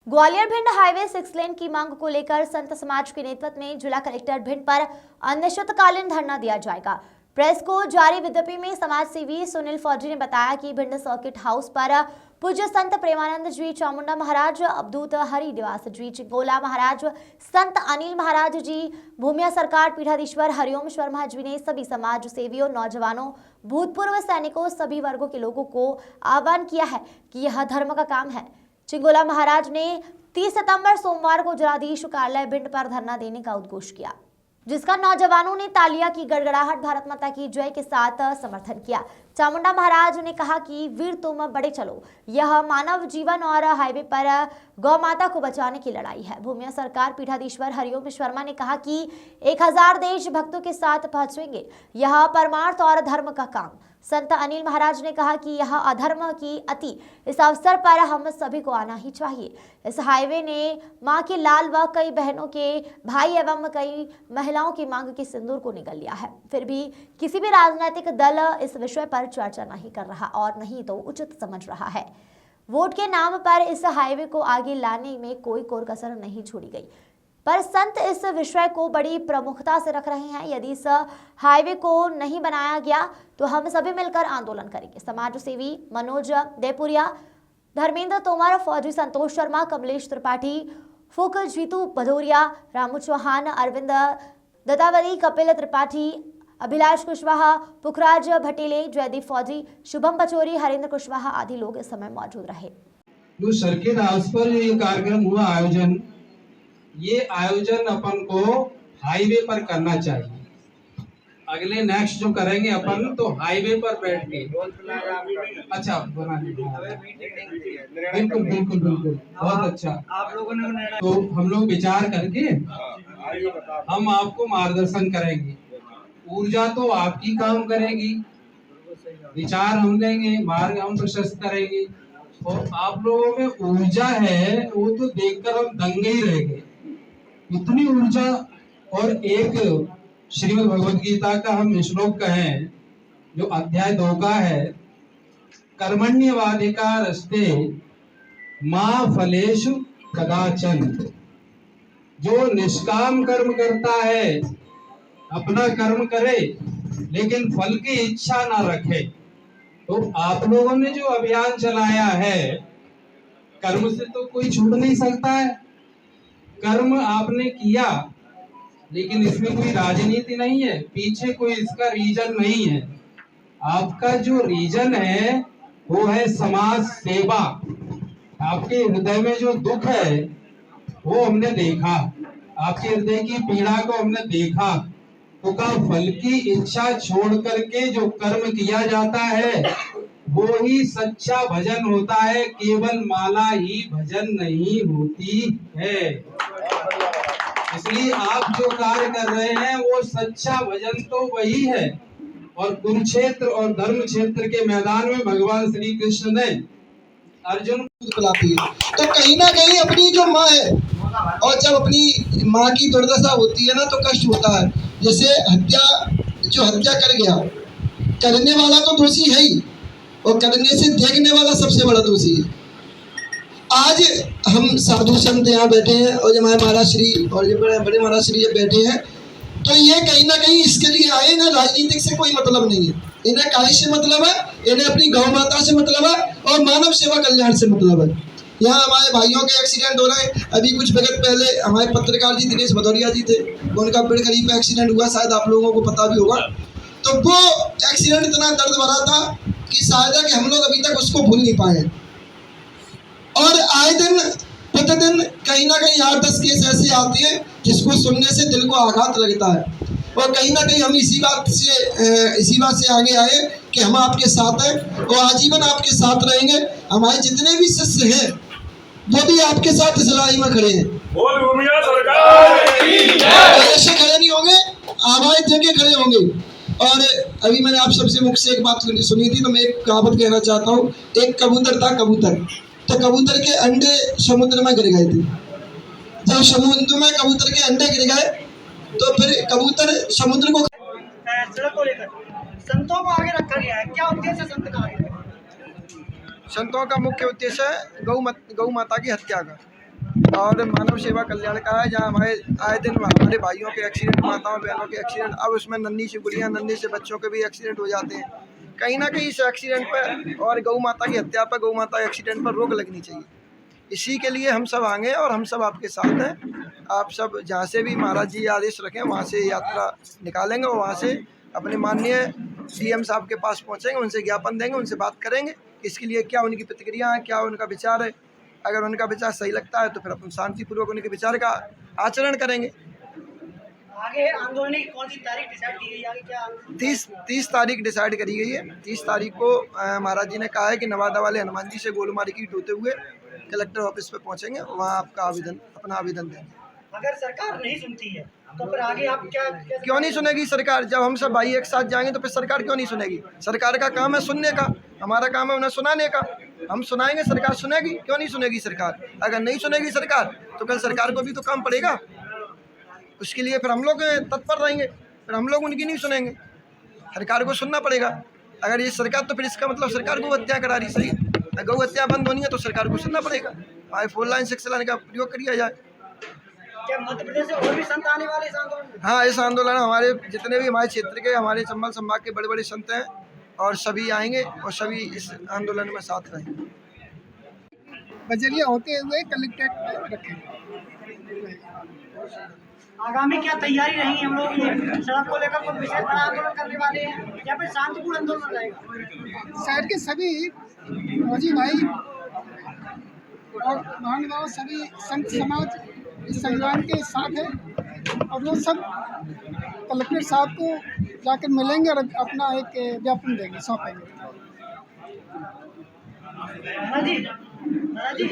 Gwalior Bhind highway 6 लेन की मांग को लेकर संत समाज के नेतृत्व में जिला कलेक्टर भिंड पर अनिश्चितकालीन धरना दिया जाएगा। प्रेस को जारी विज्ञप्ति में समाज सेवी सुनील फौजी ने बताया कि भिंड सर्किट हाउस पर पूज्य संत प्रेमानंद जी चामुंडा महाराज, अवधूत हरि निवास जी चिंगोला महाराज, संत अनिल महाराज जी, भूमिया सरकार पीठाधीश्वर हरिओम शर्मा जी ने सभी समाज सेवियों, नौजवानों, भूतपूर्व सैनिकों, सभी वर्गों के लोगों को आह्वान किया है कि यह धर्म का काम है। चिंगोला महाराज ने 30 सितंबर सोमवार को जिलाधीश कार्यालय भिंड पर धरना देने का उद्घोष किया, जिसका नौजवानों ने तालियां की गड़गड़ाहट भारत माता की जय के साथ समर्थन किया। चामुंडा महाराज ने कहा कि वीर तुम बड़े चलो, यह मानव जीवन और हाईवे पर गौ माता को बचाने की लड़ाई है। भूमिया सरकार पीठाधीश्वर हरिओम शर्मा ने कहा कि 1000 देश भक्तों के साथ पहुंचेंगे, यह परमार्थ और धर्म का काम। संत अनिल महाराज ने कहा कि यह अधर्म की अति, इस अवसर पर हम सभी को आना ही चाहिए। इस हाईवे ने मां के लाल व कई बहनों के भाई एवं कई महिलाओं की मांग के सिंदूर को निगल लिया है। फिर भी किसी भी राजनीतिक दल इस विषय पर चर्चा नहीं कर रहा और नहीं तो उचित समझ रहा है। वोट के नाम पर इस हाईवे को आगे लाने में कोई कोर कसर नहीं छोड़ी गई, पर संत इस विषय को बड़ी प्रमुखता से रख रहे हैं। यदि इस हाईवे को नहीं बनाया गया तो हम सभी मिलकर आंदोलन करेंगे। समाज सेवी मनोज देपुरिया, धर्मेंद्र तोमर, फौजी संतोष शर्मा, कमलेश त्रिपाठी, फूक जीतू भदौरिया, रामू चौहान, अरविंद दत्तावली, कपिल त्रिपाठी, अभिलाष कुशवाहा, पुखराज भटेले, जयदीप फौजी, शुभम पचौरी, हरेंद्र कुशवाहा आदि लोग इस समय मौजूद रहे। जो सर्किट हाउस पर ये कार्यक्रम हुआ ये आयोजन अपन को हाईवे पर करना चाहिए। अगले नेक्स्ट जो करेंगे अपन तो हाईवे पर बैठ के अच्छा बना बिल्कुल बिल्कुल बिल्कुल बहुत अच्छा। आप लोगों ने तो हम लोग विचार करके हम आपको मार्गदर्शन करेंगे। ऊर्जा तो आपकी काम करेगी, विचार हम देंगे, मार्ग हम प्रशस्त करेंगे और आप लोगों में ऊर्जा है वो तो देखकर हम दंगे ही रह गए। इतनी ऊर्जा। और एक श्रीमद् भगवद गीता का हम श्लोक कहें जो अध्याय 2 का है, कर्मण्यवाधिकारस्ते मा फलेषु कदाचन। जो निष्काम कर्म करता है, अपना कर्म करे लेकिन फल की इच्छा ना रखे। तो आप लोगों ने जो अभियान चलाया है, कर्म से तो कोई छूट नहीं सकता है। कर्म आपने किया लेकिन इसमें कोई राजनीति नहीं है, पीछे कोई इसका रीजन नहीं है। आपका जो रीजन है वो है समाज सेवा। आपके हृदय में जो दुख है वो हमने देखा, आपके हृदय की पीड़ा को हमने देखा। तो का फल की इच्छा छोड़ करके जो कर्म किया जाता है वो ही सच्चा भजन होता है, केवल माला ही भजन नहीं होती है। इसलिए आप जो कार्य कर रहे हैं वो सच्चा भजन तो वही है। और कुरुक्षेत्र और धर्म क्षेत्र के मैदान में भगवान श्री कृष्ण ने अर्जुन को बुलाती है। तो कहीं ना कहीं अपनी जो माँ है, और जब अपनी माँ की दुर्दशा होती है ना तो कष्ट होता है। जैसे जो हत्या कर गया, करने वाला तो दोषी है ही और करने से देखने वाला सबसे बड़ा दोषी है। आज हम साधु संत यहाँ बैठे हैं और जब हमारे महाराज श्री और जो बड़े महाराज श्री बैठे हैं, तो ये कहीं ना कहीं इसके लिए आए ना, राजनीतिक से कोई मतलब नहीं है। इन्हें कार्य से मतलब है, इन्हें अपनी गौ माता से मतलब है और मानव सेवा कल्याण से मतलब है। यहाँ हमारे भाइयों के एक्सीडेंट हो रहे हैं। अभी कुछ वक्त पहले हमारे पत्रकार जी दिनेश भदौरिया जी थे, उनका बिड़खली पे एक्सीडेंट हुआ, शायद आप लोगों को पता भी होगा। तो वो एक्सीडेंट इतना दर्द भरा था कि शायद कि हम लोग अभी तक उसको भूल नहीं पाए। और आए दिन प्रतिदिन कहीं ना कहीं 8-10 केस ऐसे आते हैं जिसको सुनने से दिल को आघात लगता है। और कहीं ना कहीं हम इसी बात से आगे आए कि हम आपके साथ हैं और आजीवन आपके साथ रहेंगे। हमारे जितने भी शिष्य हैं वो भी आपके साथ इस लड़ाई में खड़े हैं। ऐसे खड़े नहीं होंगे, आवाज देके खड़े होंगे। और अभी मैंने आप सबसे मुख से एक बात सुनी थी, तो मैं एक कहावत कहना चाहता हूँ। एक कबूतर था, तो कबूतर के अंडे समुद्र में गिर गए थे। जब समुद्र में कबूतर के अंडे गिर गए तो फिर कबूतर समुद्र को सड़क को लेकर संतों को आगे रखा गया है। क्या उद्देश्य संत का आगे? संतों का मुख्य उद्देश्य है गौ माता की हत्या का। और मानव सेवा कल्याण का है, जहाँ हमारे आए दिन हमारे भाइयों के एक्सीडेंट, माताओं बहनों के एक्सीडेंट, अब उसमें नन्ही सी गुड़ियाँ, नन्हे से बच्चों के भी एक्सीडेंट हो जाते हैं। कहीं ना कहीं इस एक्सीडेंट पर और गौ माता की हत्या पर, गौ माता एक्सीडेंट पर रोक लगनी चाहिए। इसी के लिए हम सब आएंगे और हम सब आपके साथ हैं। आप सब जहाँ से भी महाराज जी आदेश रखें वहाँ से यात्रा निकालेंगे और वहाँ से अपने माननीय सीएम साहब के पास पहुँचेंगे, उनसे ज्ञापन देंगे, उनसे बात करेंगे इसके लिए क्या उनकी प्रतिक्रिया है, क्या उनका विचार है। अगर उनका विचार सही लगता है तो फिर अपन शांतिपूर्वक उनके विचार का आचरण करेंगे। आगे आंदोलन की कौन सी तारीख डिसाइड की गई, आगे क्या? 30 तारीख डिसाइड करी गई है। 30 तारीख को महाराज जी ने कहा है कि नवादा वाले हनुमान जी से गोल मार्केट होते हुए कलेक्टर ऑफिस पे पहुंचेंगे, वहाँ आपका अपना आवेदन देंगे। अगर सरकार नहीं सुनती है तो फिर आगे आप क्या क्यों नहीं सुनेगी सरकार? जब हम सब भाई एक साथ जाएंगे तो फिर सरकार क्यों नहीं सुनेगी? सरकार का काम है सुनने का, हमारा काम है उन्हें सुनाने का। हम सुनाएंगे, सरकार सुनेगी। क्यों नहीं सुनेगी सरकार? अगर नहीं सुनेगी सरकार तो कल सरकार को भी तो काम पड़ेगा। उसके लिए फिर हम लोग तत्पर रहेंगे, फिर हम लोग उनकी नहीं सुनेंगे, सरकार को सुनना पड़ेगा। अगर ये सरकार, तो फिर इसका मतलब सरकार गौ हत्या करा रही। सही, गौ हत्या बंद होनी है तो सरकार को सुनना पड़ेगा। 4 लाइन 6 लाइन का प्रयोग किया जाए। क्या मध्य प्रदेश से और भी संत आने वाले इस आंदोलन में? हाँ, इस आंदोलन हमारे जितने भी हमारे क्षेत्र के, हमारे चंबल संभाग के बड़े बड़े संत हैं और सभी आएंगे और सभी इस आंदोलन में साथ रहेंगे। बजरिया होते हुए कलेक्ट्रेट रखेंगे। आगामी क्या तैयारी रहेगी? हम लोग ये सड़क को लेकर कोई विशेष बड़ा आंदोलन करने वाले हैं या फिर शांतिपूर्ण आंदोलन रहेगा? शहर के सभी फौजी भाई और महानुभाव, सभी संत समाज इस संग्राम के साथ है और वो सब कलेक्टर साहब को जाकर मिलेंगे और अपना एक ज्ञापन देंगे, सौंपेंगे। महाराज जी